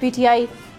PTI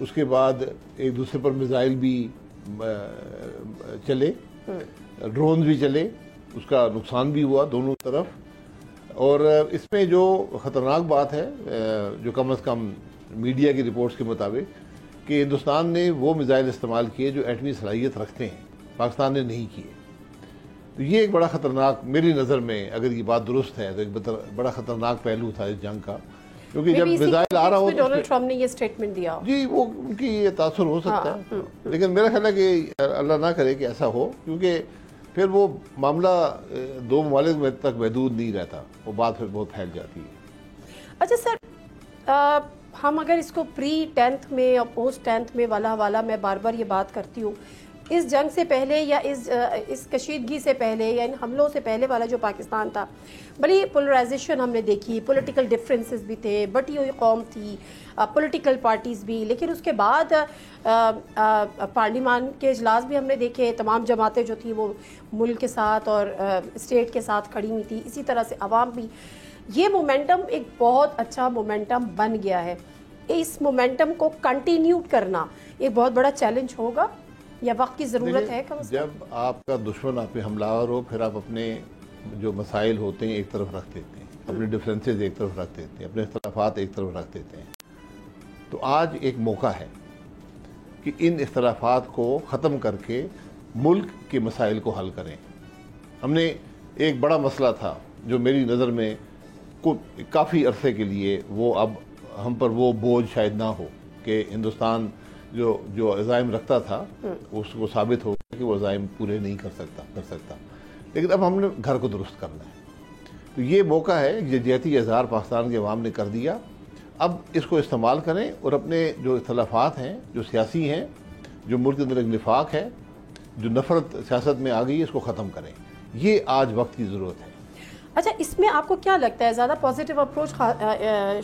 اس کے بعد ایک دوسرے پر میزائل بھی چلے، ڈرونز بھی چلے، اس کا نقصان بھی ہوا دونوں طرف. اور اس میں جو خطرناک بات ہے، جو کم از کم میڈیا کی رپورٹس کے مطابق، کہ ہندوستان نے وہ میزائل استعمال کیے جو ایٹمی صلاحیت رکھتے ہیں، پاکستان نے نہیں کیے. تو یہ ایک بڑا خطرناک، میری نظر میں اگر یہ بات درست ہے تو ایک بڑا خطرناک پہلو تھا اس جنگ کا، کیونکہ جب میزائل آ رہا ہو ڈونلڈ ٹرمپ نے یہ اسٹیٹمنٹ دیا. جی وہ ان کی یہ تاثر ہو سکتا ہے، لیکن میرا خیال ہے کہ اللہ نہ کرے کہ ایسا ہو، کیونکہ پھر وہ معاملہ دو ممالک میں تک محدود نہیں رہتا، وہ بات پھر بہت پھیل جاتی ہے. اچھا سر، ہم اگر اس کو پری 10th میں اور پوسٹ 10th میں والا حوالہ، میں بار بار یہ بات کرتی ہوں، اس جنگ سے پہلے یا اس کشیدگی سے پہلے یا ان حملوں سے پہلے والا جو پاکستان تھا، بڑی پولرائزیشن ہم نے دیکھی، پولیٹیکل ڈفرینسز بھی تھے، بٹی ہوئی قوم تھی، پولیٹیکل پارٹیز بھی. لیکن اس کے بعد پارلیمان کے اجلاس بھی ہم نے دیکھے، تمام جماعتیں جو تھیں وہ ملک کے ساتھ اور اسٹیٹ کے ساتھ کھڑی ہوئی تھی، اسی طرح سے عوام بھی. یہ مومنٹم ایک بہت اچھا مومنٹم بن گیا ہے. اس مومنٹم کو کنٹینیو کرنا ایک بہت بڑا چیلنج ہوگا یا وقت کی ضرورت ہے؟ جب آپ کا دشمن آپ پہ حملہ آور ہو، پھر آپ اپنے جو مسائل ہوتے ہیں ایک طرف رکھ دیتے ہیں، اپنے ڈفرینسز ایک طرف رکھ دیتے ہیں، اپنے اختلافات ایک طرف رکھ دیتے ہیں. تو آج ایک موقع ہے کہ ان اختلافات کو ختم کر کے ملک کے مسائل کو حل کریں. ہم نے ایک بڑا مسئلہ تھا جو میری نظر میں کافی عرصے کے لیے وہ اب ہم پر وہ بوجھ شاید نہ ہو کہ ہندوستان جو عزائم رکھتا تھا اس کو ثابت ہو گیا کہ وہ عزائم پورے نہیں کر سکتا، لیکن اب ہم نے گھر کو درست کرنا ہے. تو یہ موقع ہے، جہتی اظہار پاکستان کے عوام نے کر دیا. اب اس کو استعمال کریں اور اپنے جو اختلافات ہیں، جو سیاسی ہیں، جو ملک کے اندر ایک نفاق ہے، جو نفرت سیاست میں آ گئی ہے، اس کو ختم کریں. یہ آج وقت کی ضرورت ہے. اچھا، اس میں آپ کو کیا لگتا ہے زیادہ پازیٹیو اپروچ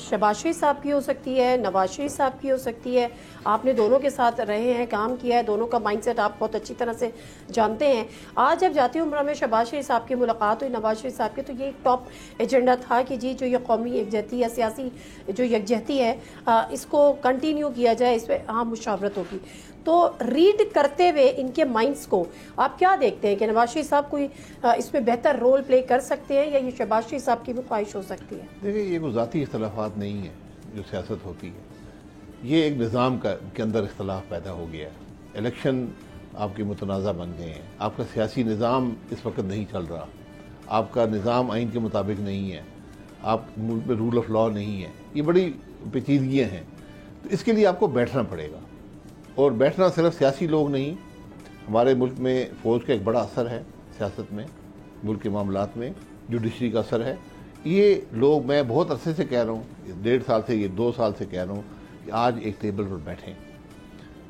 شہباز شریف صاحب کی ہو سکتی ہے، نواز شریف صاحب کی ہو سکتی ہے؟ آپ نے دونوں کے ساتھ رہے ہیں، کام کیا ہے، دونوں کا مائنڈ سیٹ آپ بہت اچھی طرح سے جانتے ہیں. آج جب جاتی عمرہ میں شہباز شریف صاحب کی ملاقات ہوئی نواز شریف صاحب کی، تو یہ ایک ٹاپ ایجنڈا تھا کہ جی جو یہ قومی یکجہتی ہے، سیاسی جو یکجہتی ہے، اس کو کنٹینیو کیا جائے، اس پہ اہم مشاورت ہوگی. تو ریڈ کرتے ہوئے ان کے مائنڈز کو آپ کیا دیکھتے ہیں کہ نواز شریف صاحب کوئی اس میں بہتر رول پلے کر سکتے ہیں یا یہ شہباز شریف صاحب کی بھی خواہش ہو سکتی ہے؟ دیکھیں، یہ کوئی ذاتی اختلافات نہیں ہے جو سیاست ہوتی ہے، یہ ایک نظام کے اندر اختلاف پیدا ہو گیا ہے. الیکشن آپ کے متنازع بن گئے ہیں، آپ کا سیاسی نظام اس وقت نہیں چل رہا، آپ کا نظام آئین کے مطابق نہیں ہے، آپ ملک میں رول آف لا نہیں ہے، یہ بڑی پیچیدگیاں ہیں. تو اس کے لیے آپ کو بیٹھنا پڑے گا، اور بیٹھنا صرف سیاسی لوگ نہیں. ہمارے ملک میں فوج کا ایک بڑا اثر ہے سیاست میں، ملک کے معاملات میں جوڈیشری کا اثر ہے. یہ لوگ، میں بہت عرصے سے کہہ رہا ہوں، 1.5 سال سے، یہ 2 سال سے کہہ رہا ہوں کہ آج ایک ٹیبل پر بیٹھیں.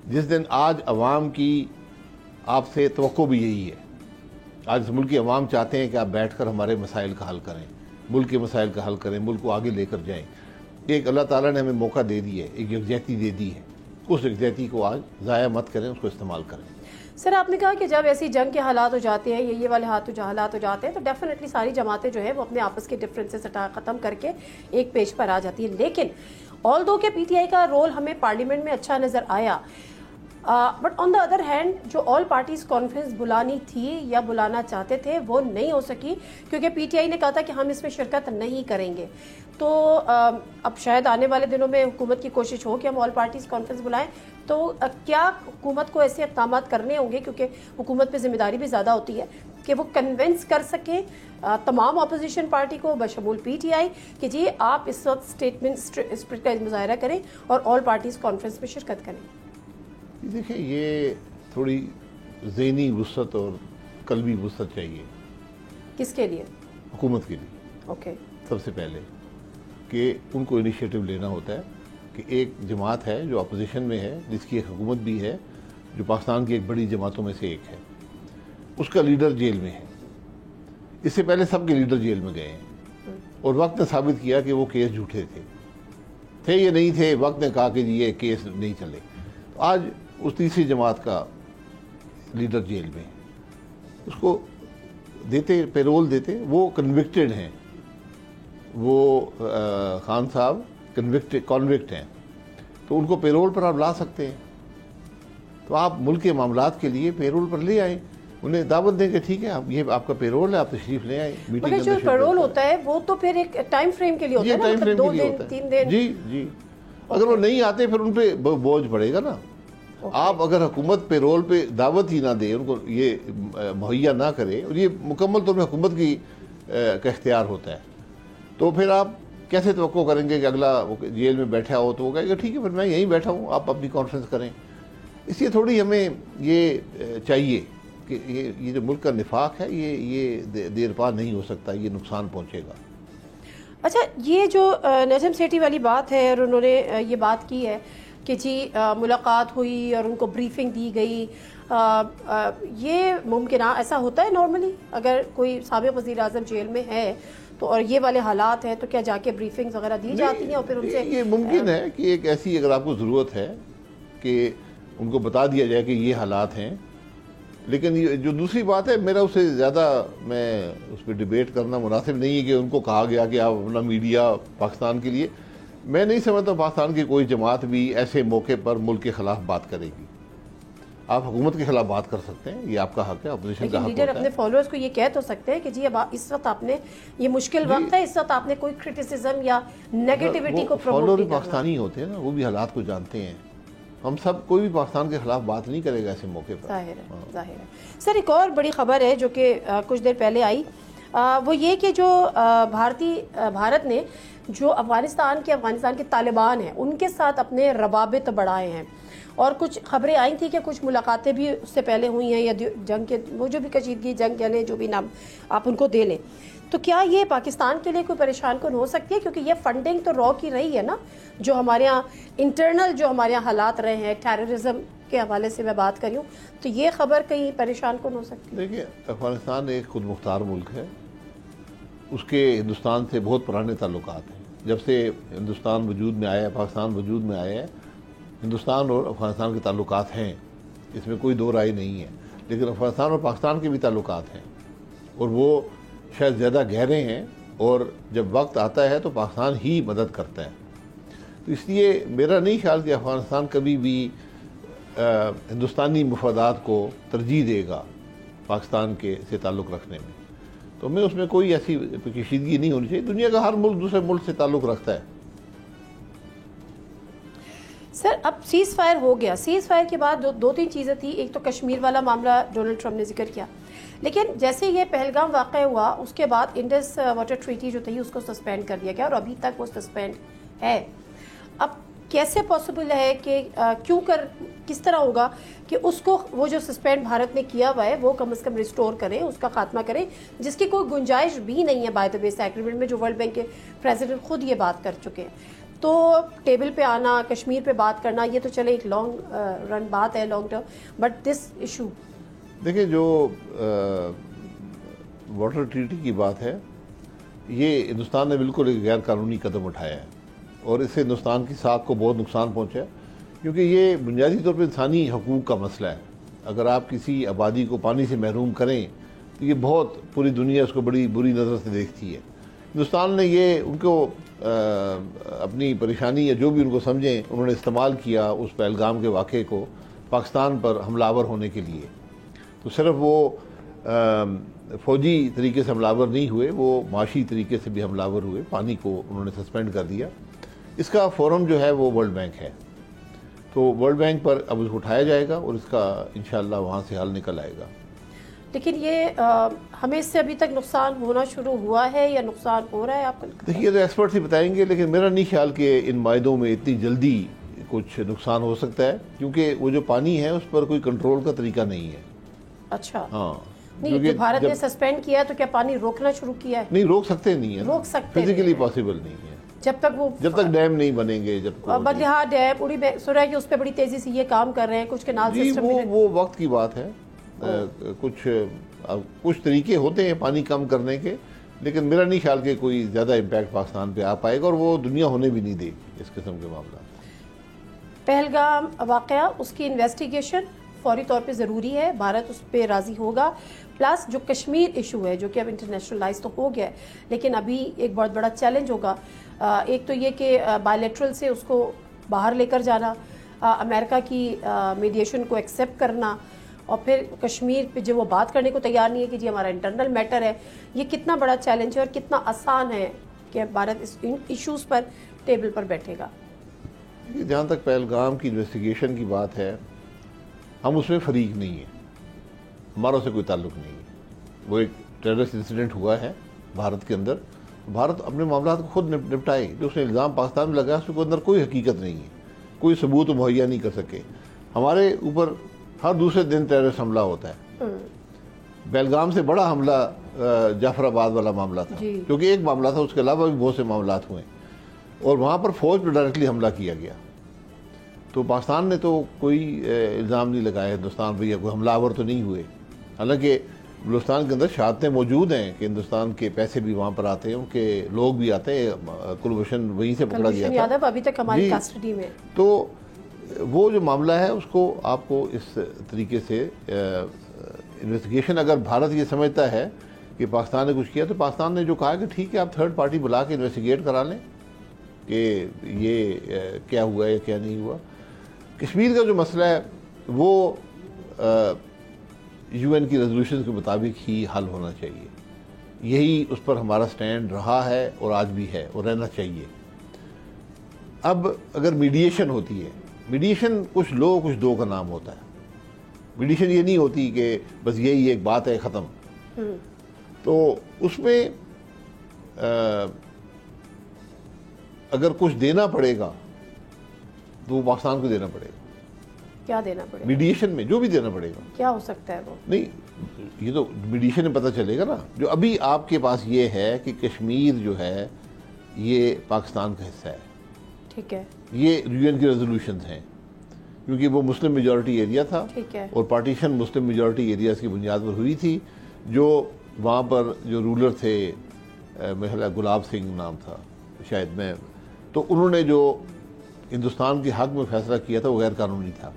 جس دن آج عوام کی آپ سے توقع بھی یہی ہے، آج ملک کے عوام چاہتے ہیں کہ آپ بیٹھ کر ہمارے مسائل کا حل کریں، ملک کے مسائل کا حل کریں، ملک کو آگے لے کر جائیں. ایک اللہ تعالیٰ نے ہمیں موقع دے دی ہے، ایک یکجہتی دے دی ہے. اس یکجہتی کو آج ضائع مت کریں، اس کو استعمال کریں. سر، آپ نے کہا کہ جب ایسی جنگ کے حالات ہو جاتے ہیں، یہ والے حالات ہو جاتے ہیں، تو ڈیفینیٹلی ساری جماعتیں جو ہے وہ اپنے آپس کے ڈفرینسز ختم کر کے ایک پیج پر آ جاتی ہے. لیکن آلدو کہ پی ٹی آئی کا رول ہمیں پارلیمنٹ میں اچھا نظر آیا، but on the other hand جو آل پارٹیز کانفرنس بلانی تھی یا بلانا چاہتے تھے وہ نہیں ہو سکی، کیونکہ پی ٹی آئی نے کہا تھا کہ ہم اس میں شرکت نہیں کریں گے. تو اب شاید آنے والے دنوں میں حکومت کی کوشش ہو کہ ہم آل پارٹیز کانفرنس بلائیں. تو کیا حکومت کو ایسے اقدامات کرنے ہوں گے، کیونکہ حکومت پہ ذمہ داری بھی زیادہ ہوتی ہے، کہ وہ کنونس کر سکیں تمام اپوزیشن پارٹی کو بشمول پی ٹی آئی کہ جی آپ اس وقت اسپرٹ کا مظاہرہ کریں اور آل پارٹیز کانفرنس میں شرکت کریں؟ دیکھیں، یہ تھوڑی ذہنی وسعت اور قلبی وسعت چاہیے. کس کے لیے؟ حکومت کے لیے. اوکے. سب سے پہلے کہ ان کو انیشیٹو لینا ہوتا ہے کہ ایک جماعت ہے جو اپوزیشن میں ہے، جس کی ایک حکومت بھی ہے، جو پاکستان کی ایک بڑی جماعتوں میں سے ایک ہے، اس کا لیڈر جیل میں ہے. اس سے پہلے سب کے لیڈر جیل میں گئے ہیں، اور وقت نے ثابت کیا کہ وہ کیس جھوٹے تھے یا نہیں تھے. وقت نے کہا کہ یہ کیس نہیں چلے. تو آج اس تیسری جماعت کا لیڈر جیل میں ہے، اس کو دیتے، پیرول دیتے. وہ کنوکٹڈ ہیں، وہ خان صاحب کنوکٹ ہیں. تو ان کو پیرول پر آپ لا سکتے ہیں. تو آپ ملک کے معاملات کے لیے پیرول پر لے آئیں, انہیں دعوت دیں کہ ٹھیک ہے یہ آپ کا پیرول ہے, آپ تشریف لے آئیں. مگر جو پیرول ہوتا ہے وہ تو پھر ایک ٹائم فریم کے لیے ہوتا ہے نا, مطلب 2 دن 3 دن. جی اگر وہ نہیں آتے پھر ان پہ بوجھ پڑے گا نا. آپ اگر حکومت پیرول پہ دعوت ہی نہ دے, ان کو یہ مہیا نہ کرے, اور یہ مکمل طور پہ حکومت کا اختیار ہوتا ہے, تو پھر آپ کیسے توقع کریں گے کہ اگلا جیل میں بیٹھا ہو تو وہ کہے گا ٹھیک ہے پھر میں یہیں بیٹھا ہوں, آپ اپنی کانفرنس کریں. اس لیے تھوڑی ہمیں یہ چاہیے کہ یہ جو ملک کا نفاق ہے یہ دیر پا نہیں ہو سکتا, یہ نقصان پہنچے گا. اچھا, یہ جو نجم سیٹھی والی بات ہے, اور انہوں نے یہ بات کی ہے کہ جی ملاقات ہوئی اور ان کو بریفنگ دی گئی, یہ ممکنہ ایسا ہوتا ہے نارملی اگر کوئی سابق وزیر اعظم جیل میں ہے تو اور یہ والے حالات ہیں تو کیا جا کے بریفنگز وغیرہ دی جاتی ہیں اور پھر ان سے یہ ممکن ہے کہ ایک ایسی اگر آپ کو ضرورت ہے کہ ان کو بتا دیا جائے کہ یہ حالات ہیں. لیکن جو دوسری بات ہے, میرا اس سے زیادہ میں اس پہ ڈیبیٹ کرنا مناسب نہیں ہے کہ ان کو کہا گیا کہ آپ اپنا میڈیا پاکستان کے لیے, میں نہیں سمجھتا پاکستان کی کوئی جماعت بھی ایسے موقع پر ملک کے خلاف بات کرے گی. آپ حکومت کے خلاف بات کر سکتے ہیں, یہ آپ کا حق ہے, اپوزیشن کا حق ہوتا ہے. لیڈر اپنے فالوورز کو یہ کہہ تو سکتے ہیں کہ جی اب اس وقت آپ نے, یہ مشکل وقت ہے, اس وقت آپ نے کوئی کرٹیسزم یا نیگیٹیوٹی کو پروموٹ نہیں کرنا. پاکستانی ہوتے ہیں نا, وہ بھی حالات کو جانتے ہیں. ہم سب کوئی بھی پاکستان کے خلاف بات نہیں کرے گا ایسے موقع پر. ظاہر ہے. سر ایک اور بڑی خبر ہے جو کہ کچھ دیر پہلے آئی, وہ یہ کہ جو بھارت نے جو افغانستان کے طالبان ہیں ان کے ساتھ اپنے روابط بڑھائے ہیں, اور کچھ خبریں آئی تھیں کہ کچھ ملاقاتیں بھی اس سے پہلے ہوئی ہیں, یا جنگ کے وہ جو بھی کشیدگی جنگ کہہ لیں, جو بھی نام آپ ان کو دے لیں. تو کیا یہ پاکستان کے لیے کوئی پریشان کن ہو سکتی ہے, کیونکہ یہ فنڈنگ تو روک ہی رہی ہے نا, جو ہمارے یہاں انٹرنل جو ہمارے یہاں حالات رہے ہیں ٹیررزم کے حوالے سے میں بات کری ہوں, تو یہ خبر کہیں پریشان کن ہو سکتی ہے. دیکھیے, افغانستان ایک خود مختار ملک ہے, اس کے ہندوستان سے بہت پرانے تعلقات ہیں. جب سے ہندوستان وجود میں آیا ہے, پاکستان وجود میں آیا ہے, ہندوستان اور افغانستان کے تعلقات ہیں, اس میں کوئی دو رائے نہیں ہے. لیکن افغانستان اور پاکستان کے بھی تعلقات ہیں, اور وہ شاید زیادہ گہرے ہیں, اور جب وقت آتا ہے تو پاکستان ہی مدد کرتا ہے. تو اس لیے میرا نہیں خیال کہ افغانستان کبھی بھی ہندوستانی مفادات کو ترجیح دے گا پاکستان کے سے تعلق رکھنے میں. تو میں اس میں کوئی ایسی کشیدگی نہیں ہونی چاہیے. دنیا کا ہر ملک دوسرے ملک سے تعلق رکھتا ہے. سر اب سیز فائر ہو گیا, سیز فائر کے بعد دو تین چیزیں تھیں. ایک تو کشمیر والا معاملہ ڈونلڈ ٹرمپ نے ذکر کیا, لیکن جیسے یہ پہلگام واقع ہوا اس کے بعد انڈس واٹر ٹریٹی جو تھی اس کو سسپینڈ کر دیا گیا, اور ابھی تک وہ سسپینڈ ہے. اب کیسے پاسبل ہے کہ کس طرح ہوگا کہ اس کو وہ جو سسپینڈ بھارت نے کیا ہوا ہے وہ کم از کم ریسٹور کریں, اس کا خاتمہ کریں, جس کی کوئی گنجائش بھی نہیں ہے by the way us agreement میں, جو ورلڈ بینک کے پریزیڈنٹ خود یہ بات کر چکے ہیں. تو ٹیبل پہ آنا, کشمیر پہ بات کرنا, یہ تو چلے ایک لانگ رن بات ہے, long term, but this issue. دیکھیں, جو واٹر ٹریٹی کی بات ہے, یہ ہندوستان نے بالکل ایک غیر قانونی قدم اٹھایا ہے, اور اس سے ہندوستان کی ساکھ کو بہت نقصان پہنچا ہے, کیونکہ یہ بنیادی طور پہ انسانی حقوق کا مسئلہ ہے. اگر آپ کسی آبادی کو پانی سے محروم کریں تو یہ بہت, پوری دنیا اس کو بڑی بری نظر سے دیکھتی ہے. ہندوستان نے یہ ان کو اپنی پریشانی یا جو بھی ان کو سمجھیں, انہوں نے استعمال کیا اس پہلگام کے واقعے کو پاکستان پر حملہ آور ہونے کے لیے. تو صرف وہ فوجی طریقے سے حملہ آور نہیں ہوئے, وہ معاشی طریقے سے بھی حملہ آور ہوئے. پانی کو انہوں نے سسپینڈ کر دیا. اس کا فورم جو ہے وہ ورلڈ بینک ہے, تو ورلڈ بینک پر اب اس کو اٹھایا جائے گا, اور اس کا انشاءاللہ وہاں سے حل نکل آئے گا. لیکن یہ ہمیں اس سے ابھی تک نقصان ہونا شروع ہوا ہے یا نقصان ہو رہا ہے آپ کو؟ دیکھیے, تو ایکسپرٹس ہی بتائیں گے, لیکن میرا نہیں خیال کہ ان معاہدوں میں اتنی جلدی کچھ نقصان ہو سکتا ہے, کیونکہ وہ جو پانی ہے اس پر کوئی کنٹرول کا طریقہ نہیں ہے. اچھا, ہاں, نہیں, جو بھارت نے سسپینڈ کیا تو کیا پانی روکنا شروع کیا ہے؟ نہیں, روک سکتے نہیں ہے, روک سکتے فزیکلی پاسبل نہیں ہے جب تک ڈیم نہیں بنیں گے. جب بدلہا ڈیم اڑی سنا ہے کہ اس پہ بڑی تیزی سے یہ کام کر رہے ہیں, کچھ کینال سسٹم. وہ وقت کی بات ہے. کچھ طریقے ہوتے ہیں پانی کم کرنے کے, لیکن میرا نہیں خیال کہ کوئی زیادہ امپیکٹ پاکستان پہ آ پائے گا, اور وہ دنیا ہونے بھی نہیں دے گی اس قسم کے معاملات. پہلگام واقعہ, اس کی انویسٹیگیشن فوری طور پہ ضروری ہے, بھارت اس پہ راضی ہوگا. پلس جو کشمیر ایشو ہے جو کہ اب انٹرنیشنلائز تو ہو گیا ہے, لیکن ابھی ایک بہت بڑا چیلنج ہوگا. ایک تو یہ کہ بائیلیٹرل سے اس کو باہر لے کر جانا، امریکہ کی میڈیشن کو ایکسیپٹ کرنا، اور پھر کشمیر پہ جو وہ بات کرنے کو تیار نہیں ہے کہ جی ہمارا انٹرنل میٹر ہے، یہ کتنا بڑا چیلنج ہے اور کتنا آسان ہے کہ بھارت اس ایشوز پر ٹیبل پر بیٹھے گا؟ جہاں تک پہلگام کی انویسٹیگیشن کی بات ہے، ہم اس میں فریق نہیں ہیں، ہمارا سے کوئی تعلق نہیں ہے. وہ ایک ٹیررسٹ انسیڈنٹ ہوا ہے بھارت کے اندر، بھارت اپنے معاملات کو خود نپٹائے. جو اس نے الزام پاکستان میں لگا اس کے اندر کوئی حقیقت نہیں ہے، کوئی ثبوت مہیا نہیں کر سکے. ہمارے اوپر ہر دوسرے دن ٹیررسٹ حملہ ہوتا ہے. پہلگام سے بڑا حملہ جعفر آباد والا معاملہ تھا، کیونکہ ایک معاملہ تھا، اس کے علاوہ بھی بہت سے معاملات ہوئے اور وہاں پر فوج پہ ڈائریکٹلی حملہ کیا گیا. تو پاکستان نے تو کوئی الزام نہیں لگایا ہندوستان پہ، یا کوئی حملہ آور تو نہیں ہوئے. حالانکہ بلوچستان کے اندر شہادتیں موجود ہیں کہ ہندوستان کے پیسے بھی وہاں پر آتے ہیں، ان کے لوگ بھی آتے ہیں. کلبھوشن وہیں سے پکڑا گیا تھا، یادو ابھی تک ہماری کسٹڈی میں. تو وہ جو معاملہ ہے اس کو آپ کو اس طریقے سے انویسٹیگیشن، اگر بھارت یہ سمجھتا ہے کہ پاکستان نے کچھ کیا، تو پاکستان نے جو کہا کہ ٹھیک ہے آپ تھرڈ پارٹی بلا کے انویسٹیگیٹ کرا لیں کہ یہ کیا ہوا ہے کیا نہیں ہوا. کشمیر کا جو مسئلہ ہے وہ یو این کی ریزولوشن کے مطابق ہی حل ہونا چاہیے. یہی اس پر ہمارا سٹینڈ رہا ہے اور آج بھی ہے اور رہنا چاہیے. اب اگر میڈیشن ہوتی ہے، میڈیشن کچھ لو کچھ دو کا نام ہوتا ہے. میڈیشن یہ نہیں ہوتی کہ بس یہی ایک بات ہے ختم. تو اس میں اگر کچھ دینا پڑے گا تو وہ پاکستان کو دینا پڑے گا. کیا دینا پڑے گا؟ میڈیشن میں جو بھی دینا پڑے گا. کیا ہو سکتا ہے وہ؟ نہیں، یہ تو میڈیشن میں پتہ چلے گا نا. جو ابھی آپ کے پاس یہ ہے کہ کشمیر جو ہے یہ پاکستان کا حصہ ہے، ٹھیک ہے، یہ یو این کی ریزولوشنز ہیں، کیونکہ وہ مسلم میجورٹی ایریا تھا اور پارٹیشن مسلم میجورٹی ایریاز کی بنیاد پر ہوئی تھی. جو وہاں پر جو رولر تھے، میرا خیال گلاب سنگھ نام تھا شاید، میں تو انہوں نے جو ہندوستان کے حق میں فیصلہ کیا تھا وہ غیر قانونی تھا.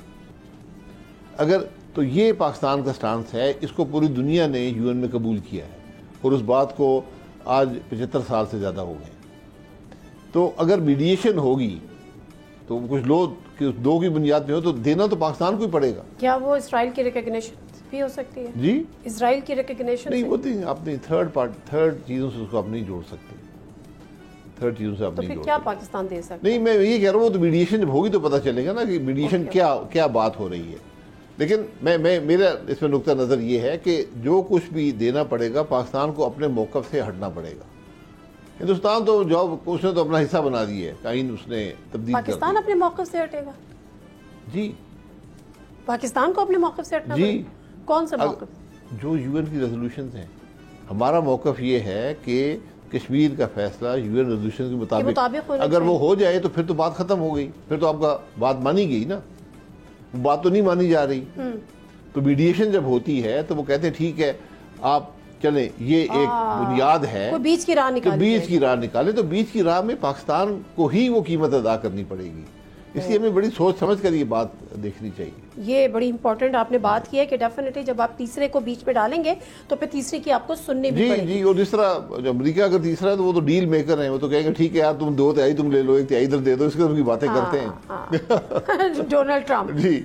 اگر تو یہ پاکستان کا سٹانس ہے، اس کو پوری دنیا نے یو این میں قبول کیا ہے اور اس بات کو آج 75 سال سے زیادہ ہو گئے. تو اگر میڈیشن ہوگی تو کچھ لوگ دو کی بنیاد پہ ہو تو دینا تو پاکستان کو ہی پڑے گا. کیا وہ اسرائیل کی ریکگنیشن بھی ہو سکتی ہے؟ جی، اسرائیل کی ریکگنیشن نہیں ہوتی. اپنی تھرڈ چیزوں سے اس کو آپ نہیں جوڑ سکتے. تھرڈ چیزوں سے آپ نہیں جوڑ سکتے. کیا پاکستان دے سکتے؟ نہیں، میں یہ کہہ رہا ہوں تو میڈیشن جب ہوگی تو پتہ چلے گا نا کہ میڈیشن کیا بات ہو رہی ہے. لیکن میرا اس میں نقطہ نظر یہ ہے کہ جو کچھ بھی دینا پڑے گا پاکستان کو اپنے موقف سے ہٹنا پڑے گا. ہندوستان تو اس نے تو اپنا حصہ بنا دیا ہے، کہیں اس نے تبدیل کر دیا. پاکستان اپنے موقف سے ہٹے گا؟ جی، پاکستان کو اپنے موقف سے ہٹنا پڑے گا. کون سا موقف؟ جو یو این کی ریزولوشنز ہیں. ہمارا موقف یہ ہے کہ کشمیر کا فیصلہ یو این ریزولوشن کے مطابق اگر وہ ہو جائے تو پھر تو بات ختم ہو گئی، پھر تو آپ کا بات مانی گئی نا. بات تو نہیں مانی جا رہی. تو میڈیشن جب ہوتی ہے تو وہ کہتے ہیں ٹھیک ہے آپ چلیں، یہ ایک بنیاد ہے، بیچ کی راہ نکالے. تو بیچ کی راہ میں پاکستان کو ہی وہ قیمت ادا کرنی پڑے گی. اس لیے ہمیں بڑی سوچ سمجھ کر یہ بات دیکھنی چاہیے. یہ بڑی امپورٹنٹ آپ نے بات کی ہے کہ ڈیفینیٹلی جب آپ تیسرے کو بیچ پہ ڈالیں گے تو پھر تیسرے کی آپ کو سننی بھی پڑے گی. جی، اور تیسرا امریکہ اگر تیسرا ہے تو وہ تو ڈیل میکر ہیں. وہ تو کہیں گے ٹھیک ہے یار تم 2/3 تم لے لو، 1/3 ادھر دے دو. اس قسم کی باتیں کرتے ہیں ڈونلڈ ٹرمپ. جی،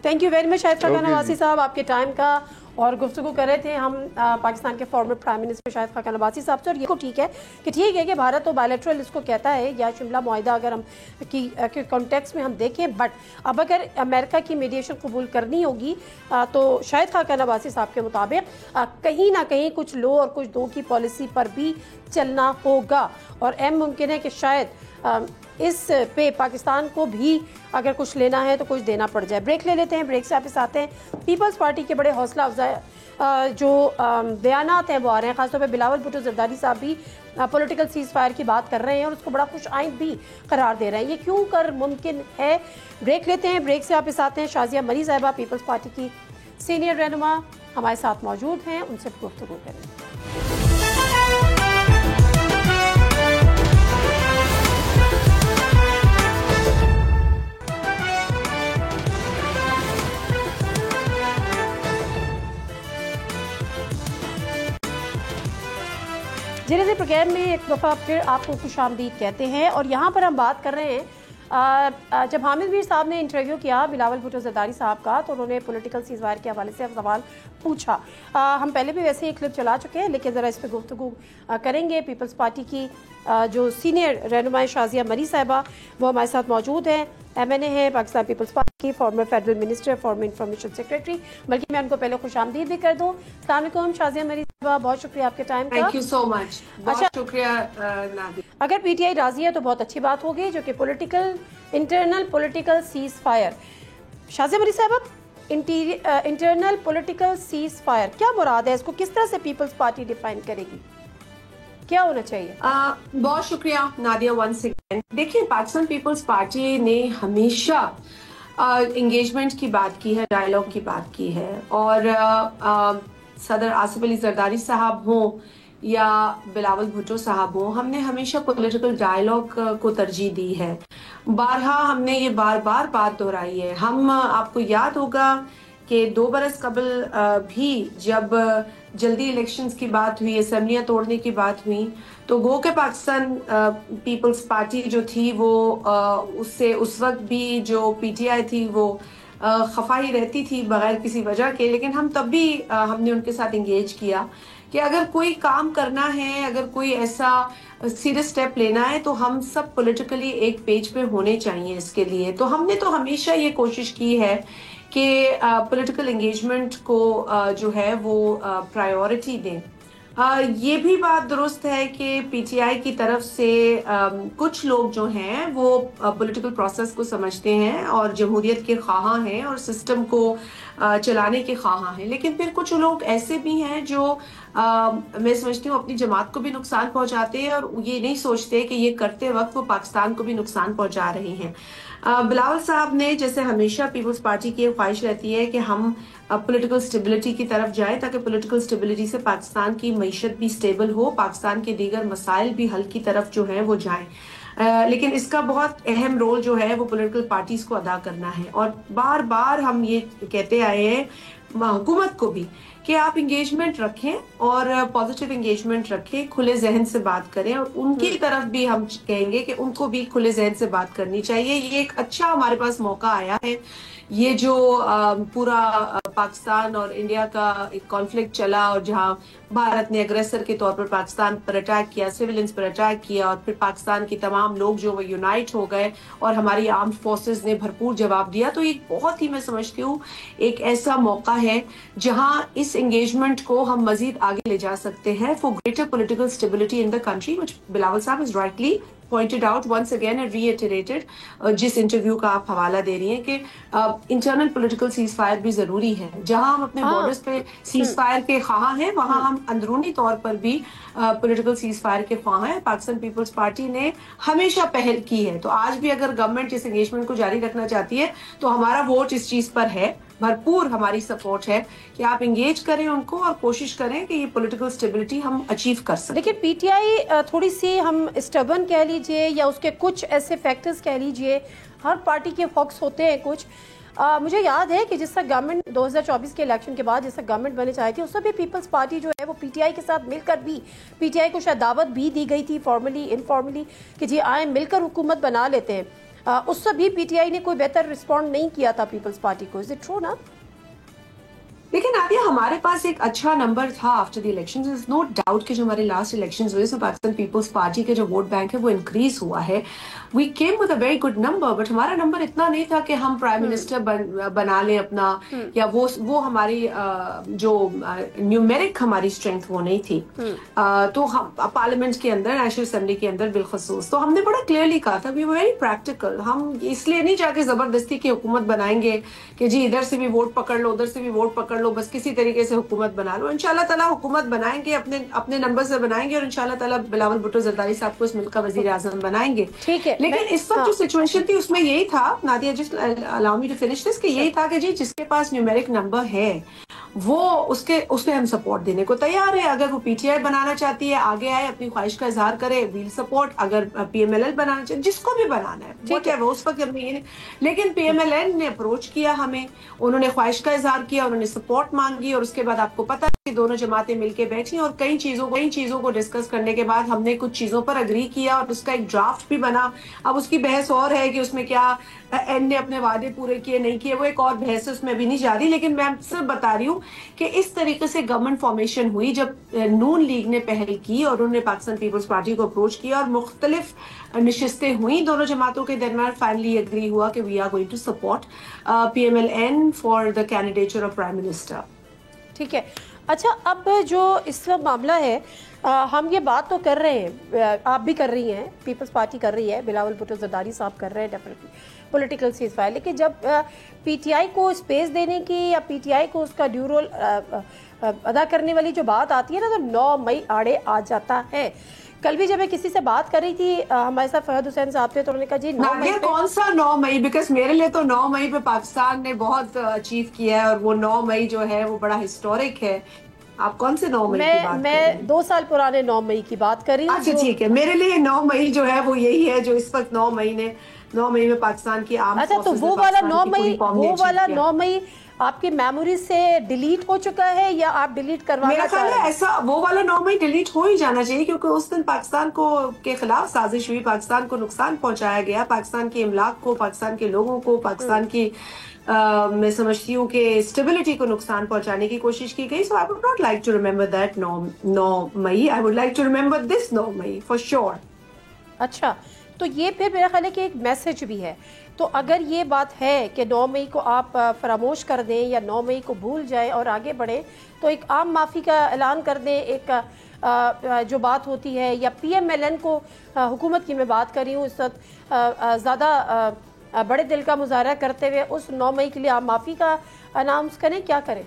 thank you very much Shahid Khaqan Abbasi sahib, آپ کے ٹائم کا. اور گفتگو کر رہے تھے ہم پاکستان کے فارمر پرائم منسٹر شاہد خاقان عباسی صاحب سے. اور یہ کو ٹھیک ہے کہ بھارت تو بائیلیٹرل اس کو کہتا ہے یا شملہ معاہدہ اگر ہم کی کانٹیکس میں ہم دیکھیں، بٹ اب اگر امریکہ کی میڈیشن قبول کرنی ہوگی تو شاہد خاقان عباسی صاحب کے مطابق کہیں نہ کہیں کچھ لو اور کچھ دو کی پالیسی پر بھی چلنا ہوگا. اور ممکن ہے کہ شاید اس پہ پاکستان کو بھی اگر کچھ لینا ہے تو کچھ دینا پڑ جائے. بریک لے لیتے ہیں، بریک سے واپس آتے ہیں. پیپلز پارٹی کے بڑے حوصلہ افزا جو بیانات ہیں وہ آ رہے ہیں، خاص طور پہ بلاول بھٹو زرداری صاحب بھی پولیٹیکل سیز فائر کی بات کر رہے ہیں اور اس کو بڑا خوش آئند بھی قرار دے رہے ہیں. یہ کیوں کر ممکن ہے؟ بریک لیتے ہیں، بریک سے واپس آتے ہیں. شازیہ مری صاحبہ پیپلز پارٹی کی سینئر رہنما ہمارے ساتھ موجود ہیں، ان سے گفتگو کریں. جنہیں پروگرام میں ایک دفعہ پھر آپ کو خوش آمدید کہتے ہیں. اور یہاں پر ہم بات کر رہے ہیں جب حامد میر صاحب نے انٹرویو کیا بلاول بھٹو زرداری صاحب کا تو انہوں نے پولیٹیکل سیز فائر کے حوالے سے سوال پوچھا. ہم پہلے بھی ویسے ہی کلپ چلا چکے ہیں لیکن ذرا اس پہ گفتگو کریں گے. پیپلز پارٹی کی جو سینئر رہنمائی شازیہ مری صاحبہ وہ ہمارے ساتھ موجود ہیں, MNA ہیں, پاکستان پیپلز پارٹی کی, former federal minister, former information secretary. بلکہ میں ان کو پہلے خوش آمدید بھی کر دوں. السلام علیکم شازیہ مری صاحبہ, بہت شکریہ آپ کے ٹائم کا. تھینک یو سو مچ. بہت شکریہ نادیہ. اگر پی ٹی آئی راضی ہے تو بہت اچھی بات ہوگی, جو کہ internal political ceasefire. Shazia Marri sahiba, internal political cease fire کیا مراد ہے؟ اس کو کس طرح سے پیپلز پارٹی ڈیفائن کرے گی؟ کیا ہونا چاہیے؟ بہت شکریہ نادیہ ونس اگین. دیکھیں, پاکستان پیپلز پارٹی نے ہمیشہ انگیجمنٹ کی بات کی ہے, ڈائیلاگ کی بات کی ہے, اور صدر آصف علی زرداری صاحب ہوں یا بلاول بھٹو صاحب ہوں, ہم نے ہمیشہ پولیٹیکل ڈائیلاگ کو ترجیح دی ہے. بارہا ہم نے یہ بار بار بات دہرائی ہے. ہم, آپ کو یاد ہوگا کہ 2 برس قبل بھی جب جلدی الیکشنز کی بات ہوئی, اسمبلیاں توڑنے کی بات ہوئی, تو گو کہ پاکستان پیپلز پارٹی جو تھی وہ اس وقت بھی جو پی ٹی آئی تھی وہ خفا ہی رہتی تھی بغیر کسی وجہ کے, لیکن ہم تب بھی ہم نے ان کے ساتھ انگیج کیا کہ اگر کوئی کام کرنا ہے, اگر کوئی ایسا سیریس سٹیپ لینا ہے تو ہم سب پولیٹیکلی ایک پیج پہ ہونے چاہیے اس کے لیے. تو ہم نے تو ہمیشہ یہ کوشش کی ہے کہ پولیٹیکل انگیجمنٹ کو جو ہے وہ پرائیورٹی دیں. یہ بھی بات درست ہے کہ پی ٹی آئی کی طرف سے کچھ لوگ جو ہیں وہ پولیٹیکل پروسیس کو سمجھتے ہیں اور جمہوریت کے خواہاں ہیں اور سسٹم کو چلانے کے خواہاں ہیں, لیکن پھر کچھ لوگ ایسے بھی ہیں جو میں سمجھتی ہوں اپنی جماعت کو بھی نقصان پہنچاتے ہیں اور یہ نہیں سوچتے کہ یہ کرتے وقت وہ پاکستان کو بھی نقصان پہنچا رہے ہیں. بلاول صاحب نے, جیسے ہمیشہ پیپلز پارٹی کی خواہش رہتی ہے کہ ہم پولیٹیکل سٹیبلٹی کی طرف جائیں تاکہ پولیٹیکل سٹیبلٹی سے پاکستان کی معیشت بھی سٹیبل ہو, پاکستان کے دیگر مسائل بھی حل کی طرف جو ہیں وہ جائیں. لیکن اس کا بہت اہم رول جو ہے وہ پولیٹیکل پارٹیز کو ادا کرنا ہے, اور بار بار ہم یہ کہتے آئے ہیں حکومت کو بھی کہ آپ انگیجمنٹ رکھیں اور پازیٹیو انگیجمنٹ رکھیں, کھلے ذہن سے بات کریں, اور ان کی طرف بھی ہم کہیں گے کہ ان کو بھی کھلے ذہن سے بات کرنی چاہیے. یہ ایک اچھا ہمارے پاس موقع آیا ہے. یہ جو پورا پاکستان اور انڈیا کا ایک کانفلکٹ چلا اور جہاں بھارت نے اگریسر کے طور پر پاکستان پر اٹیک کیا, سیولینز پر اٹیک کیا, اور پھر پاکستان کی تمام لوگ جو وہ یونائٹ ہو گئے اور ہماری آرمڈ فورسز نے بھرپور جواب دیا, تو ایک بہت ہی, میں سمجھتی ہوں, ایک ایسا موقع ہے جہاں اس انگیجمنٹ کو ہم مزید آگے لے جا سکتے ہیں for greater political stability in the country, which Bilawal sahib is rightly pointed out once again and reiterated. جس انٹرویو کا آپ حوالہ دے رہی ہیں کہ انٹرنل پولیٹیکل سیز فائر بھی ضروری ہے. جہاں ہم اپنے بارڈرز پہ سیز فائر کے خواہاں ہیں وہاں ہم اندرونی طور پر بھی پولیٹیکل سیز فائر کے خواہاں ہیں. پاکستان پیپلز پارٹی نے ہمیشہ پہل کی ہے, تو آج بھی اگر گورنمنٹ اس انگیجمنٹ کو جاری رکھنا چاہتی ہے تو ہمارا ووٹ اس چیز پر ہے, بھرپور ہماری سپورٹ ہے کہ آپ انگیج کریں ان کو اور کوشش کریں کہ یہ پولیٹیکل سٹیبلٹی ہم اچیو کر سکیں. لیکن پی ٹی آئی تھوڑی سی ہم اسٹبن کہہ لیجئے یا اس کے کچھ ایسے فیکٹرز کہہ لیجئے, ہر پارٹی کے فوکس ہوتے ہیں کچھ. مجھے یاد ہے کہ جس طرح گورنمنٹ 2024 کے الیکشن کے بعد جس طرح گورنمنٹ بنے چاہے تھے اس میں بھی پیپلز پارٹی جو ہے وہ پی ٹی آئی کے ساتھ مل کر بھی, پی ٹی آئی کو شاید دعوت بھی دی گئی تھی فارملی انفارملی کہ جی آئیں مل کر حکومت بنا لیتے ہیں, اس سے بھی پی ٹی آئی نے کوئی بہتر رسپونڈ نہیں کیا تھا پیپلز پارٹی کو. از اٹ ٹرو نا؟ لیکن نادیہ ہمارے پاس ایک اچھا نمبر تھا after the elections. Is no doubt کہ جو ہمارے لاسٹ الیکشنز ہوئے اس میں پاکستان پیپلز پارٹی کے جو ووٹ بینک ہے وہ انکریز ہوا ہے. We came with a very good number, but ہمارا نمبر اتنا نہیں تھا کہ ہم پرائم منسٹر بنا لیں اپنا, یا وہ ہماری جو نیومیرک ہماری اسٹرینتھ وہ نہیں تھی. تو ہم پارلیمنٹ کے اندر, نیشنل اسمبلی کے اندر بالخصوص, تو ہم نے بڑا کلیئرلی کہا تھا وی ویری پریکٹیکل. ہم اس لیے نہیں چاہ کے زبردستی کی حکومت بنائیں گے کہ جی ادھر سے بھی ووٹ پکڑ لو ادھر سے بھی ووٹ پکڑ لو, بس کسی طریقے سے حکومت بنا لو. انشاءاللہ تعالیٰ حکومت بنائیں گے, اپنے نمبر سے بنائیں گے, اور انشاءاللہ تعالیٰ بلاول بھٹو زرداری صاحب کو اس ملک کا وزیر اعظم بنائیں گے. ٹھیک ہے, لیکن اس وقت جو سچویشن تھی اس میں یہی تھا نادیہ, جس الاؤ می ٹو فنش دس, کہ یہی تھا کہ جی جس کے پاس نیومیرک نمبر ہے وہ اس میں ہم سپورٹ دینے کو تیار ہے. اگر وہ پی ٹی آئی بنانا چاہتی ہے آگے آئے, اپنی خواہش کا اظہار کرے, ویل سپورٹ. اگر پی ایم ایل این بنانا چاہیے, جس کو بھی بنانا ہے ٹھیک ہے, وہ اس وقت ہمیں یہ. لیکن پی ایم ایل این نے اپروچ کیا ہمیں, انہوں نے خواہش کا اظہار کیا, انہوں نے سپورٹ مانگی, اور اس کے بعد آپ کو پتا ہے کہ دونوں جماعتیں مل کے بیٹھی اور کئی چیزوں کو ڈسکس کرنے کے بعد ہم نے کچھ چیزوں پر اگری کیا, اور اس کا ایک ڈرافٹ بھی بنا. اب اس کی بحث اور ہے کہ اس میں کیا این نے اپنے وعدے پورے کیے نہیں کیے, وہ ایک اور بحث ہے, اس میں بھی نہیں جا رہی. لیکن میں صرف بتا رہی ہوں کہ اس طریقے سے گورنمنٹ فارمیشن ہوئی جب نون لیگ نے پہل کی اور انہوں نے پاکستان پیپلز پارٹی کو اپروچ کیا, اور مختلف نشستیں ہوئیں دونوں جماعتوں کے درمیان. فائنلی اگری ہوا کہ we are going to support P M L N for the candidature of prime minister. ٹھیک ہے. اچھا, اب جو اس کا معاملہ ہے, ہم یہ بات تو کر رہے ہیں, آپ بھی کر رہی ہیں, پیپلز پارٹی کر رہی ہے, بلاول بھٹو زرداری صاحب کر رہے ہیں ڈیفینیٹلی پولیٹیکل سیز فائر, لیکن جب پی ٹی آئی کو اسپیس دینے کی یا پی ٹی آئی کو اس کا ڈیو رول ادا کرنے والی جو بات آتی ہے نا, تو 9 مئی آڑے آ جاتا ہے. کل بھی جب میں کسی سے بات کر رہی تھی, ہمارے ساتھ فہد حسین صاحب تھے, تو انہوں نے کہا جی 9 مئی کون سا 9 مئی, بیکاز میرے لیے تو 9 مئی پہ پاکستان نے بہت اچیو کیا ہے, اور وہ 9 مئی جو ہے وہ بڑا ہسٹورک ہے. آپ کون سے 9 مئی کی بات کر رہے ہیں؟ میں 2 سال پرانے 9 مئی کی بات کر رہی ہوں. اچھا ٹھیک ہے, میرے لیے 9 مئی جو ہے وہ یہی ہے جو اس وقت 9 مئی میں پاکستان کی عام. اچھا, تو وہ والا 9 مئی آپ کی میموری سے ڈیلیٹ ہو چکا ہے یا آپ ڈیلیٹ کروانا چاہ رہے ہیں؟ ایسا وہ والا 9 مئی ڈیلیٹ ہو ہی جانا چاہیے, کیونکہ اس دن پاکستان کے خلاف سازش ہوئی, پاکستان کو نقصان پہنچایا گیا, پاکستان کی املاک کو, پاکستان کے لوگوں کو, پاکستان کی میں سمجھتی ہوں کہ اسٹیبلٹی کو نقصان پہنچانے کی کوشش کی گئی. So I would not like to remember that 9 May, I would like to remember this 9 May for sure. اچھا, تو یہ پھر میرا خیال ہے کہ ایک میسج بھی ہے. تو اگر یہ بات ہے کہ 9 مئی کو آپ فراموش کر دیں یا 9 مئی کو بھول جائیں اور آگے بڑھیں, تو ایک عام معافی کا اعلان کر دیں. ایک جو بات ہوتی ہے, یا پی ایم ایل این کو, حکومت کی میں بات کر رہی ہوں اس وقت, زیادہ بڑے دل کا مظاہرہ کرتے ہوئے اس 9 مئی کے لیے آپ معافی کا اناؤنس کریں, کیا کریں,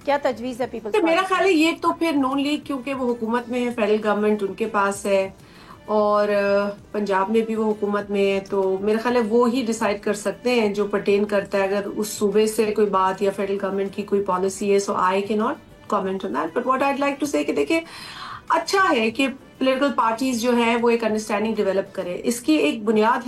کیا تجویز ہے پیپلز پارٹی؟ میرا خیال ہے یہ تو پھر نون لیگ, کیونکہ وہ حکومت میں ہے, فیڈرل گورنمنٹ ان کے پاس ہے, اور پنجاب میں بھی وہ حکومت میں ہے, تو میرا خیال ہے وہ ہی ڈیسائیڈ کر سکتے ہیں جو پرٹین کرتا ہے. اگر اس صوبے سے کوئی بات یا فیڈرل گورنمنٹ کی کوئی پالیسی ہے, so I can not comment on that. But what I like to say کہ دیکھیں, اچھا ہے کہ پولیٹیکل پارٹیز جو ہیں وہ ایک انڈرسٹینڈنگ ڈیولپ کرے. اس کی ایک بنیاد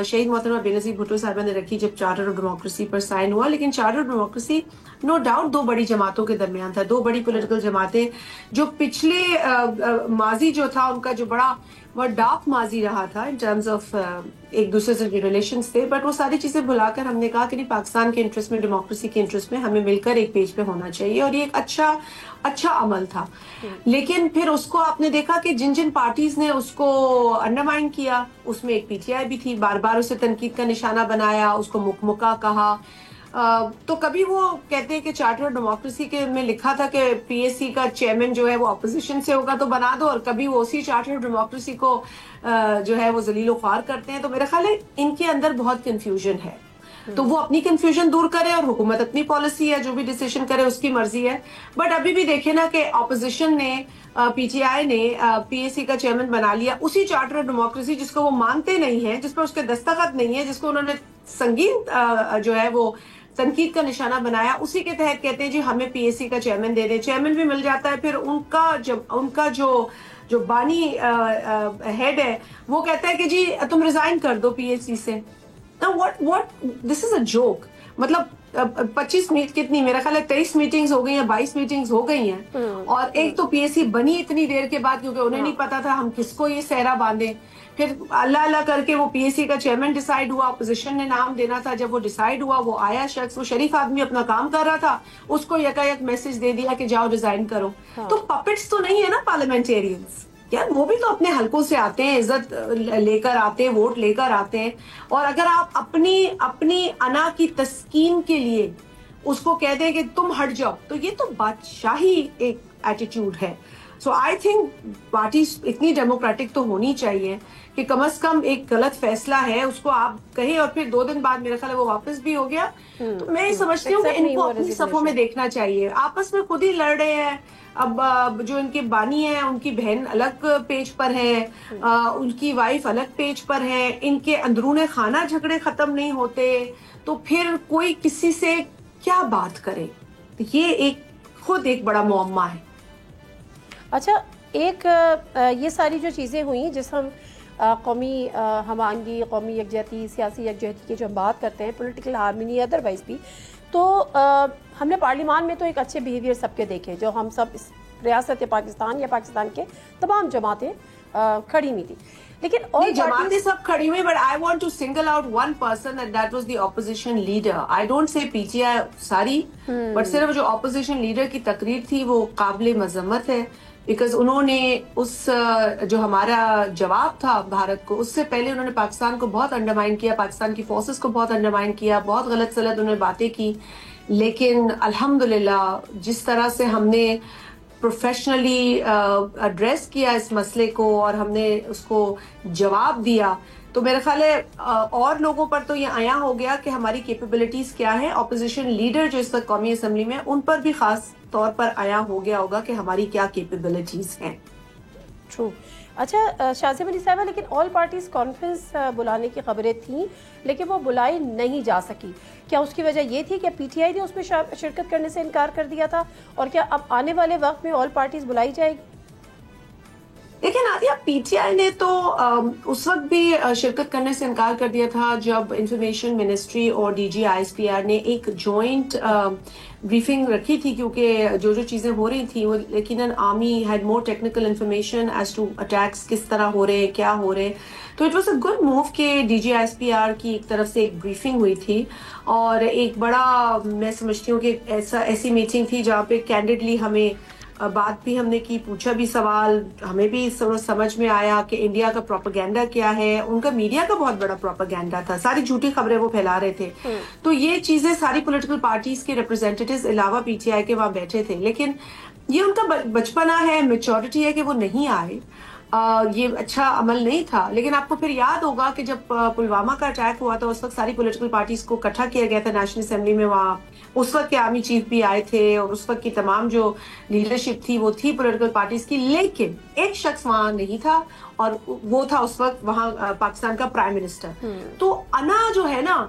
شہید محترمہ بے نظیر بھٹو صاحبہ نے رکھی جب چارٹر آف ڈیموکریسی پر سائن ہوا. لیکن charter of democracy no doubt 2 بڑی جماعتوں کے درمیان تھا, 2 بڑی پولیٹیکل جماعتیں جو پچھلے ماضی جو تھا ان کا جو بڑا ڈارک ماضی رہا تھا ان ٹرمز آف ایک دوسرے سے جو ریلیشنز تھے, بٹ وہ ساری چیزیں بھلا کر ہم نے کہا کہ نہیں, پاکستان کے انٹرسٹ میں, ڈیموکریسی کے انٹرسٹ میں ہمیں مل کر ایک پیج پہ ہونا چاہیے, اور یہ ایک اچھا عمل تھا. لیکن پھر اس کو آپ نے دیکھا کہ جن پارٹیز نے اس کو انڈرمائن کیا, اس میں ایک پی ٹی آئی بھی تھی, بار بار اسے تنقید کا نشانہ بنایا, اس کو مکمکہ کہا. تو کبھی وہ کہتے ہیں کہ چارٹر آف ڈیموکریسی کے میں لکھا تھا کہ پی ایس سی کا چیئرمین جو ہے وہ اپوزیشن سے ہوگا تو بنا دو, اور کبھی وہ اسی چارٹر آف ڈیموکریسی کو جو ہے وہ ذلیل و خوار کرتے ہیں. تو میرا خیال ہے ان کے اندر بہت کنفیوژن ہے, تو وہ اپنی کنفیوژن دور کرے, اور حکومت اپنی پالیسی ہے, جو بھی ڈیسیشن کرے اس کی مرضی ہے. بٹ ابھی بھی دیکھیں نا کہ اپوزیشن نے, پی ٹی آئی نے پی ایس سی کا چیئرمین بنا لیا اسی چارٹر آف ڈیموکریسی جس کو وہ مانتے نہیں ہیں, جس پر اس کے دستخط نہیں ہے, جس کو انہوں نے سنگین جو ہے وہ تنقید کا نشانہ بنایا, اسی کے تحت کہتے ہیں جی ہمیں پی ایس سی کا چیئرمین دے دیں. چیئرمین بھی مل جاتا ہے, پھر ان کا جو بانی ہیڈ ہے وہ کہتا ہے کہ جی تم ریزائن کر دو پی ایس سی سے. دس از اے جوک. مطلب 25 کتنی, میرا خیال ہے 23 میٹنگز ہو گئی ہیں, 22 میٹنگز ہو گئی ہیں, اور ایک تو پی ایس سی بنی اتنی دیر کے بعد, کیونکہ انہیں نہیں پتا تھا ہم کس کو یہ سہرا باندھیں. پھر اللہ کر کے وہ پی ایس سی کا چیئرمین ڈیسائیڈ ہوا, اپوزیشن نے نام دینا تھا, جب وہ ڈیسائیڈ ہوا وہ آیا شخص, وہ شریف آدمی اپنا کام کر رہا تھا, اس کو یک میسج دے دیا کہ جاؤ ریزائن کرو. تو پپٹس تو نہیں ہے نا پارلیمنٹیرینز یار, وہ بھی تو اپنے حلقوں سے آتے ہیں, عزت لے کر آتے ہیں, ووٹ لے کر آتے ہیں. اور اگر آپ اپنی انا کی تسکین کے لیے اس کو کہہ دیں کہ تم ہٹ جاؤ, تو یہ تو بادشاہی ایک ایٹیٹیوڈ ہے. سو آئی تھنک پارٹی اتنی ڈیموکریٹک تو ہونی چاہیے کہ کم از کم ایک غلط فیصلہ ہے اس کو آپ کہیں, اور پھر 2 دن بعد میرا خیال ہے وہ واپس بھی ہو گیا. تو میں یہ سمجھتی ہوں کہ ان کو اپنی صفوں میں دیکھنا چاہیے. آپس میں خود ہی لڑ رہے ہیں. اب جو ان کے بانی ہیں ان کی بہن الگ پیج پر ہے, ان کی وائف الگ پیج پر ہے, ان کے اندرون خانہ جھگڑے ختم نہیں ہوتے, تو پھر کوئی کسی سے کیا بات کرے. یہ ایک خود ایک بڑا معمہ ہے. اچھا ایک یہ ساری جو چیزیں ہوئیں جس ہم قومی ہم-آہنگی، قومی یکجہتی، سیاسی یکجہتی کی جو ہم بات کرتے ہیں، پولیٹیکل ہارمونی ادروائز بھی، تو ہم نے پارلیمان میں تو ایک اچھے بیہیویئر سب کے دیکھے جو ہم سب اس ریاست پاکستان یا پاکستان کے تمام جماعتیں کھڑی ہوئی تھی. لیکن جماعتیں سب کھڑی ہوئی, but I want to single out one person and that was the opposition leader. I don't say P T I ساری, بٹ صرف جو اپوزیشن لیڈر کی تقریر تھی وہ قابل مذمت ہے, بیکاز انہوں نے اس جو ہمارا جواب تھا بھارت کو, اس سے پہلے انہوں نے پاکستان کو بہت انڈرمائن کیا, پاکستان کی فورسز کو بہت انڈرمائن کیا, بہت غلط سلط انہوں نے باتیں کی. لیکن الحمدللہ جس طرح سے ہم نے پروفیشنلی ایڈریس کیا اس مسئلے کو اور ہم نے اس کو جواب دیا, تو میرا خیال ہے اور لوگوں پر تو یہ عیاں ہو گیا کہ ہماری کیپیبلٹیز کیا ہیں. اپوزیشن لیڈر جو اس وقت قومی اسمبلی میں, ان پر بھی خاص طور پر عیاں ہو گیا ہوگا کہ ہماری کیا کیپیبلٹیز ہیں. ٹرو. اچھا شازیہ علی صاحبہ, لیکن آل پارٹیز کانفرنس بلانے کی خبریں تھیں لیکن وہ بلائی نہیں جا سکی. کیا اس کی وجہ یہ تھی کہ پی ٹی آئی نے اس میں شرکت کرنے سے انکار کر دیا تھا, اور کیا اب آنے والے وقت میں آل پارٹیز بلائی جائے گی؟ لیکن نادیہ, پی ٹی آئی نے تو اس وقت بھی شرکت کرنے سے انکار کر دیا تھا جب انفارمیشن منسٹری اور D G I S P R نے ایک جوائنٹ بریفنگ رکھی تھی, کیونکہ جو چیزیں ہو رہی تھیں وہ یقیناً army head more technical information as to attacks کس طرح ہو رہے, کیا ہو رہے. تو it was a good move کہ D G I S P R کی ایک طرف سے ایک بریفنگ ہوئی تھی, اور ایک بڑا میں سمجھتی ہوں کہ ایسی میٹنگ تھی جہاں پہ کینڈیڈلی ہمیں بات بھی ہم نے کی, پوچھا بھی سوال, ہمیں بھی سمجھ میں آیا کہ انڈیا کا پروپیگنڈا کیا ہے. ان کا میڈیا کا بہت بڑا پروپیگنڈا تھا, ساری جھوٹی خبریں وہ پھیلا رہے تھے. تو یہ چیزیں ساری پولیٹیکل پارٹیز کے ریپرزینٹیٹیوز علاوہ پی ٹی آئی کے وہاں بیٹھے تھے, لیکن یہ ان کا بچپنا ہے, میچورٹی ہے کہ وہ نہیں آئے. یہ اچھا عمل نہیں تھا. لیکن آپ کو پھر یاد ہوگا کہ جب پلوامہ کا اٹیک ہوا تھا اس وقت ساری پولیٹیکل پارٹیز کو اکٹھا کیا گیا تھا نیشنل اسمبلی میں. وہاں اس وقت کے آرمی چیف بھی آئے تھے اور اس وقت کی تمام جو لیڈرشپ تھی وہ تھی پولیٹیکل پارٹیز کی, لیکن ایک شخص وہاں نہیں تھا, اور وہ تھا اس وقت وہاں پاکستان کا پرائم منسٹر. تو انا جو ہے نا,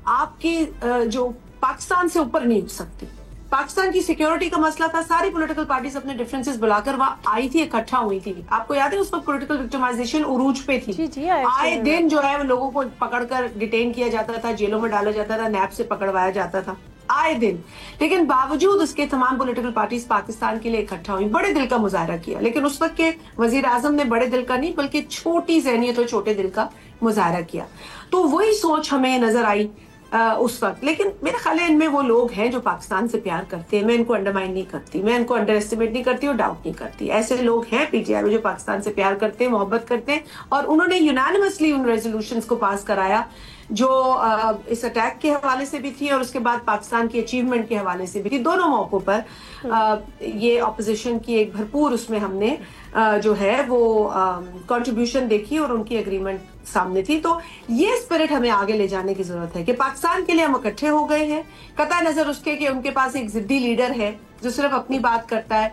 آپ کی جو پاکستان سے اوپر نہیں اٹھ سکتی. پاکستان کی سیکیورٹی کا مسئلہ تھا, ساری پولیٹیکل پارٹیز اپنے ڈفرینسز بلا کر وہاں آئی تھی, اکٹھا ہوئی تھی. آپ کو یاد ہے اس وقت پولیٹیکل وکٹمائزیشن عروج پہ تھی. آئے دن جو ہے لوگوں کو پکڑ کر ڈیٹین کیا جاتا تھا, جیلوں میں ڈالا جاتا تھا, نیب سے پکڑوایا جاتا تھا آئے دن. لیکن باوجود اس کے تمام پولیٹیکل پارٹیز پاکستان کے لیے اکٹھا ہوئی, بڑے دل کا مظاہرہ کیا. لیکن اس وقت کے وزیر اعظم نے بڑے دل کا نہیں بلکہ چھوٹی ذہنیت اور چھوٹے دل کا مظاہرہ کیا. تو وہی سوچ ہمیں نظر آئی اس وقت. لیکن میرے خیال ہے ان میں وہ لوگ ہیں جو پاکستان سے پیار کرتے ہیں. میں ان کو انڈرمائن نہیں کرتی, میں ان کو انڈر ایسٹیمیٹ نہیں کرتی اور ڈاؤٹ نہیں کرتی. ایسے لوگ ہیں پی ٹی آئی میں جو پاکستان سے پیار کرتے ہیں, محبت کرتے ہیں, اور انہوں نے یونانیمسلی ان ریزولوشنز کو پاس کرایا جو اس اٹیک کے حوالے سے بھی تھی اور اس کے بعد پاکستان کی اچیومنٹ کے حوالے سے بھی تھی. دونوں موقعوں پر یہ اپوزیشن کی ایک بھرپور اس میں ہم نے جو ہے وہ کنٹریبیوشن دیکھی اور ان کی اگریمنٹ سامنے تھی. تو یہ اسپرٹ ہمیں آگے لے جانے کی ضرورت ہے کہ پاکستان کے لیے ہم اکٹھے ہو گئے ہیں, قطع نظر اس کے کہ ان کے پاس ایک ضدی لیڈر ہے جو صرف اپنی بات کرتا ہے.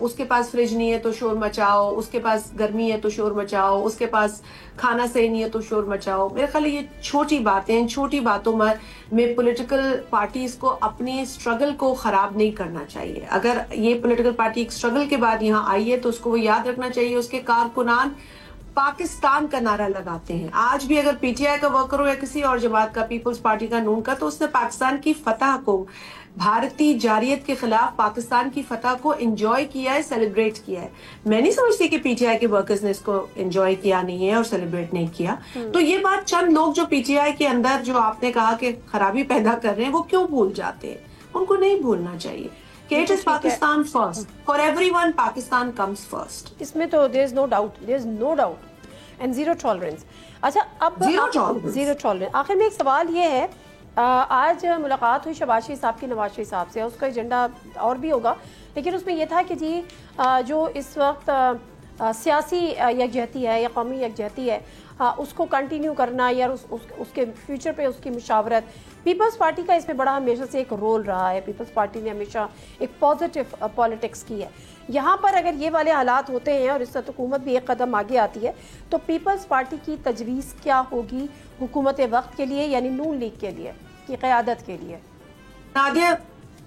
اس کے پاس فریج نہیں ہے تو شور مچاؤ, اس کے پاس گرمی ہے تو شور مچاؤ, اس کے پاس کھانا صحیح نہیں ہے تو شور مچاؤ. میرے خیال یہ چھوٹی باتیں ہیں, چھوٹی باتوں میں پولیٹیکل پارٹیز کو اپنی اسٹرگل کو خراب نہیں کرنا چاہیے. اگر یہ پولیٹیکل پارٹی ایک اسٹرگل کے بعد یہاں آئی ہے تو اس کو وہ یاد رکھنا چاہیے اس کے کارکنان پاکستان کا نعرہ لگاتے ہیں. آج بھی اگر پی ٹی آئی کا ورکر ہو یا کسی اور جماعت کا, پیپلز پارٹی کا, نون کا, تو اس نے پاکستان کی فتح کو, بھارتی جاریت کے خلاف پاکستان کی فتح کو انجوائے کیا ہے, سیلیبریٹ کیا ہے. میں نہیں سمجھتی کہ پی ٹی آئی کے ورکرز نے اس کو انجوائے کیا نہیں ہے اور سیلیبریٹ نہیں کیا. تو یہ بات چند لوگ جو پی ٹی آئی کے اندر جو آپ نے کہا کہ خرابی پیدا کر رہے ہیں وہ کیوں بھول جاتے ہیں, ان کو نہیں بھولنا چاہیے کہ it is Pakistan first. For everyone, Pakistan comes first. اس میں تو there is no doubt and zero tolerance. اچھا اب zero tolerance. آخر میں ایک سوال یہ ہے, آج ملاقات ہوئی شہباز شریف صاحب کی نواز شریف صاحب سے, اس کا ایجنڈا اور بھی ہوگا, لیکن اس میں یہ تھا کہ جی جو اس وقت سیاسی یکجہتی ہے یا قومی یکجہتی ہے اس کو کنٹینیو کرنا یا اس کے فیوچر پہ اس کی مشاورت. پیپلز پارٹی کا اس میں بڑا ہمیشہ سے ایک رول رہا ہے. پیپلز پارٹی نے ہمیشہ ایک پازیٹیو پالیٹکس کی ہے. یہاں پر اگر یہ والے حالات ہوتے ہیں اور اس وقت حکومت بھی ایک قدم آگے آتی ہے تو پیپلز پارٹی کی تجویز کیا ہوگی حکومت وقت کے لیے, یعنی نون لیگ کے لیے, کی قیادت کے لیے؟ Nadia,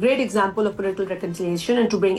great example of political reconciliation and to bring